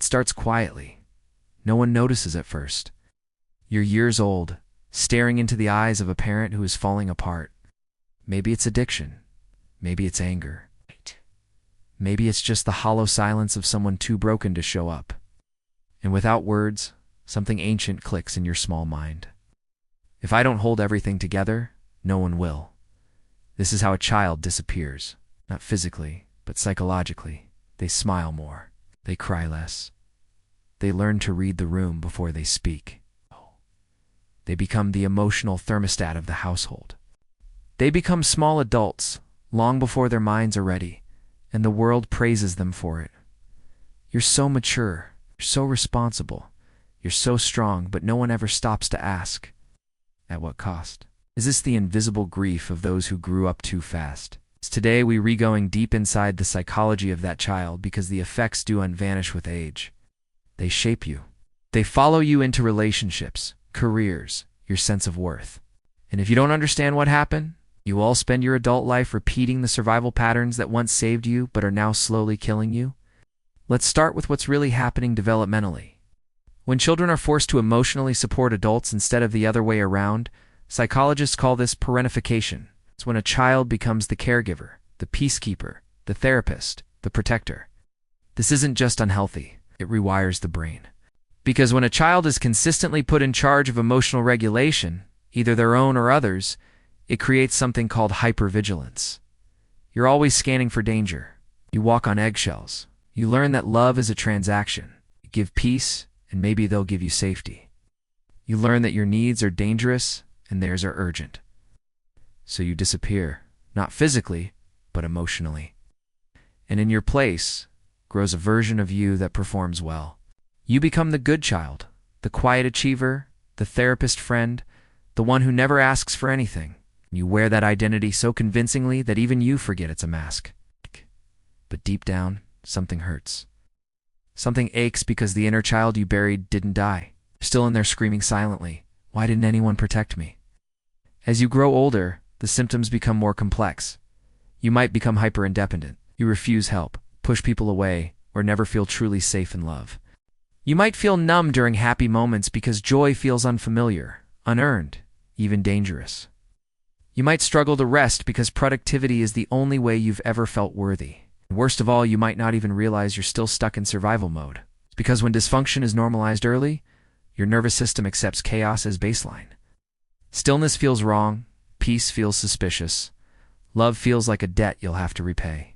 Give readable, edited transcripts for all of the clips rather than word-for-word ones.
It starts quietly. No one notices at first. You're years old, staring into the eyes of a parent who is falling apart. Maybe it's addiction. Maybe it's anger. Maybe it's just the hollow silence of someone too broken to show up. And without words, something ancient clicks in your small mind. If I don't hold everything together, no one will. This is how a child disappears. Not physically, but psychologically. They smile more. They cry less. They learn to read the room before they speak. They become the emotional thermostat of the household. They become small adults long before their minds are ready, and the world praises them for it. You're so mature, you're so responsible, you're so strong, but no one ever stops to ask, at what cost? Is this the invisible grief of those who grew up too fast? Today we going deep inside the psychology of that child because the effects do vanish with age. They shape you. They follow you into relationships, careers, your sense of worth. And if you don't understand what happened, you all spend your adult life repeating the survival patterns that once saved you but are now slowly killing you. Let's start with what's really happening developmentally. When children are forced to emotionally support adults instead of the other way around, psychologists call this parentification. It's when a child becomes the caregiver, the peacekeeper, the therapist, the protector. This isn't just unhealthy, it rewires the brain. Because when a child is consistently put in charge of emotional regulation, either their own or others, it creates something called hypervigilance. You're always scanning for danger. You walk on eggshells. You learn that love is a transaction. You give peace, and maybe they'll give you safety. You learn that your needs are dangerous, and theirs are urgent. So you disappear, not physically, but emotionally. And in your place grows a version of you that performs well. You become the good child, the quiet achiever, the therapist friend, the one who never asks for anything. You wear that identity so convincingly that even you forget it's a mask. But deep down, something hurts. Something aches because the inner child you buried didn't die. Still in there screaming silently, "Why didn't anyone protect me?" As you grow older, the symptoms become more complex. You might become hyper-independent. You refuse help, push people away, or never feel truly safe in love. You might feel numb during happy moments because joy feels unfamiliar, unearned, even dangerous. You might struggle to rest because productivity is the only way you've ever felt worthy. And worst of all, you might not even realize you're still stuck in survival mode. It's because when dysfunction is normalized early, your nervous system accepts chaos as baseline. Stillness feels wrong, peace feels suspicious, love feels like a debt you'll have to repay.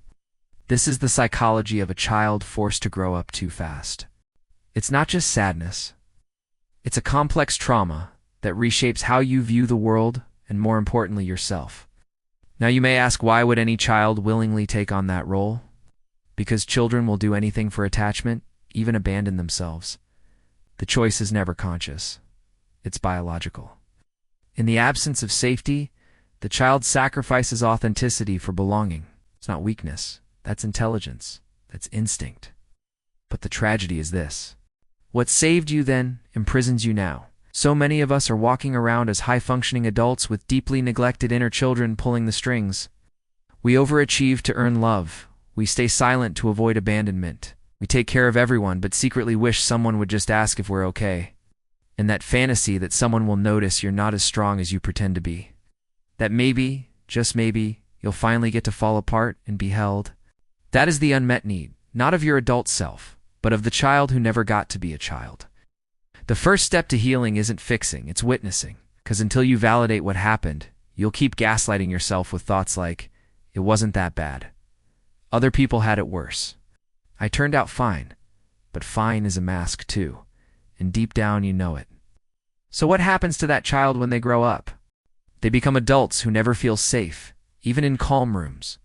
This is the psychology of a child forced to grow up too fast. It's not just sadness. It's a complex trauma that reshapes how you view the world and, more importantly, yourself. Now you may ask, why would any child willingly take on that role? Because children will do anything for attachment, even abandon themselves. The choice is never conscious. It's biological. In the absence of safety, the child sacrifices authenticity for belonging. It's not weakness. That's intelligence. That's instinct. But the tragedy is this. What saved you then imprisons you now. So many of us are walking around as high-functioning adults with deeply neglected inner children pulling the strings. We overachieve to earn love. We stay silent to avoid abandonment. We take care of everyone but secretly wish someone would just ask if we're okay. And that fantasy that someone will notice you're not as strong as you pretend to be. That maybe, just maybe, you'll finally get to fall apart and be held. That is the unmet need, not of your adult self, but of the child who never got to be a child. The first step to healing isn't fixing, it's witnessing. Because until you validate what happened, you'll keep gaslighting yourself with thoughts like, it wasn't that bad. Other people had it worse. I turned out fine. But fine is a mask too. And deep down you know it. So what happens to that child when they grow up? They become adults who never feel safe, even in calm rooms.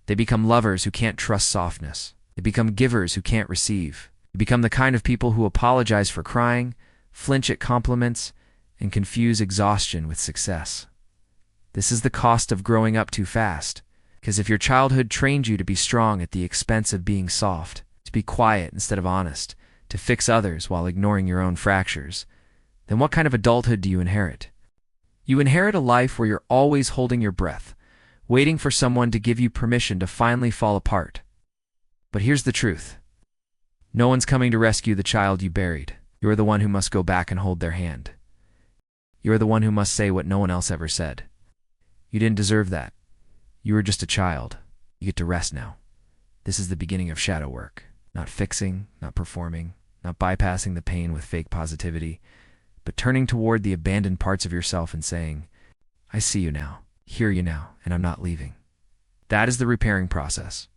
They become lovers who can't trust softness. They become givers who can't receive. They become the kind of people who apologize for crying, flinch at compliments, and confuse exhaustion with success. This is the cost of growing up too fast. Because if your childhood trained you to be strong at the expense of being soft, to be quiet instead of honest, to fix others while ignoring your own fractures, then what kind of adulthood do you inherit? You inherit a life where you're always holding your breath, waiting for someone to give you permission to finally fall apart. But here's the truth. No one's coming to rescue the child you buried. You are the one who must go back and hold their hand. You are the one who must say what no one else ever said. You didn't deserve that. You were just a child. You get to rest now. This is the beginning of shadow work. Not fixing, not performing, not bypassing the pain with fake positivity, but turning toward the abandoned parts of yourself and saying, I see you now, hear you now, and I'm not leaving. That is the repairing process.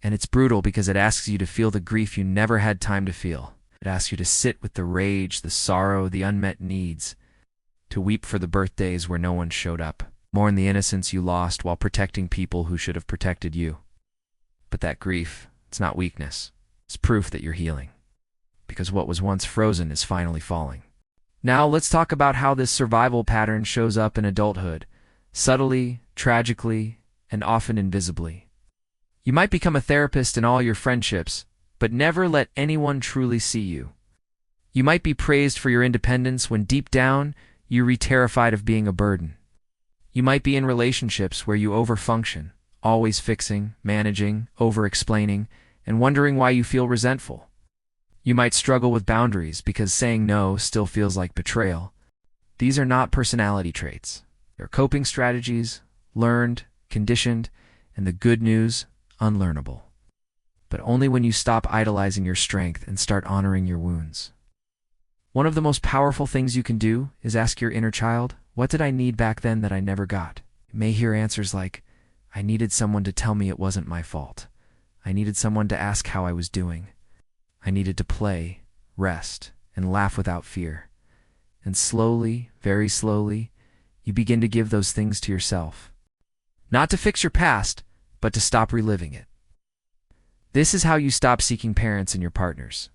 And it's brutal because it asks you to feel the grief you never had time to feel. It asks you to sit with the rage, the sorrow, the unmet needs, to weep for the birthdays where no one showed up, mourn the innocence you lost while protecting people who should have protected you. But that grief, it's not weakness. It's proof that you're healing. Because what was once frozen is finally falling. Now let's talk about how this survival pattern shows up in adulthood, subtly, tragically, and often invisibly. You might become a therapist in all your friendships, but never let anyone truly see you. You might be praised for your independence when deep down, you're terrified of being a burden. You might be in relationships where you overfunction, always fixing, managing, over-explaining, and wondering why you feel resentful. You might struggle with boundaries because saying no still feels like betrayal. These are not personality traits. They're coping strategies, learned, conditioned, and the good news, unlearnable. But only when you stop idolizing your strength and start honoring your wounds. One of the most powerful things you can do is ask your inner child, what did I need back then that I never got? You may hear answers like, I needed someone to tell me it wasn't my fault. I needed someone to ask how I was doing. I needed to play, rest, and laugh without fear. And slowly, very slowly, you begin to give those things to yourself. Not to fix your past, but to stop reliving it. This is how you stop seeking parents in your partners.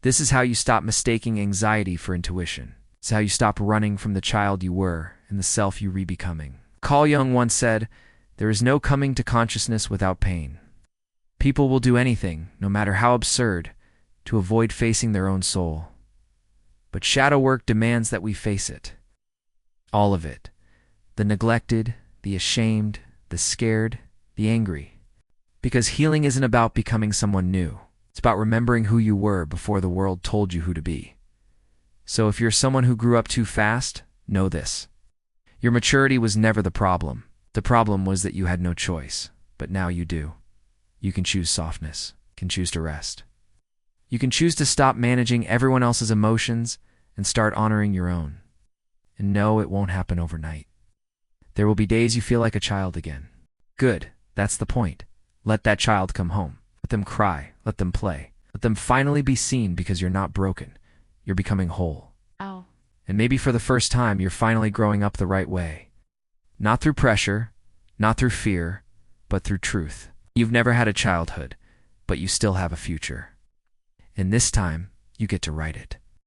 This is how you stop mistaking anxiety for intuition. It's how you stop running from the child you were and the self you re-becoming. Carl Jung once said, there is no coming to consciousness without pain. People will do anything, no matter how absurd, to avoid facing their own soul. But shadow work demands that we face it. All of it. The neglected, the ashamed, the scared, the angry. Because healing isn't about becoming someone new. It's about remembering who you were before the world told you who to be. So if you're someone who grew up too fast, know this. Your maturity was never the problem. The problem was that you had no choice. But now you do. You can choose softness, can choose to rest. You can choose to stop managing everyone else's emotions and start honoring your own. And no, it won't happen overnight. There will be days you feel like a child again. Good, that's the point. Let that child come home. Let them cry, let them play. Let them finally be seen because you're not broken. You're becoming whole. Oh. And maybe for the first time, you're finally growing up the right way. Not through pressure, not through fear, but through truth. You've never had a childhood, but you still have a future. And this time, you get to write it.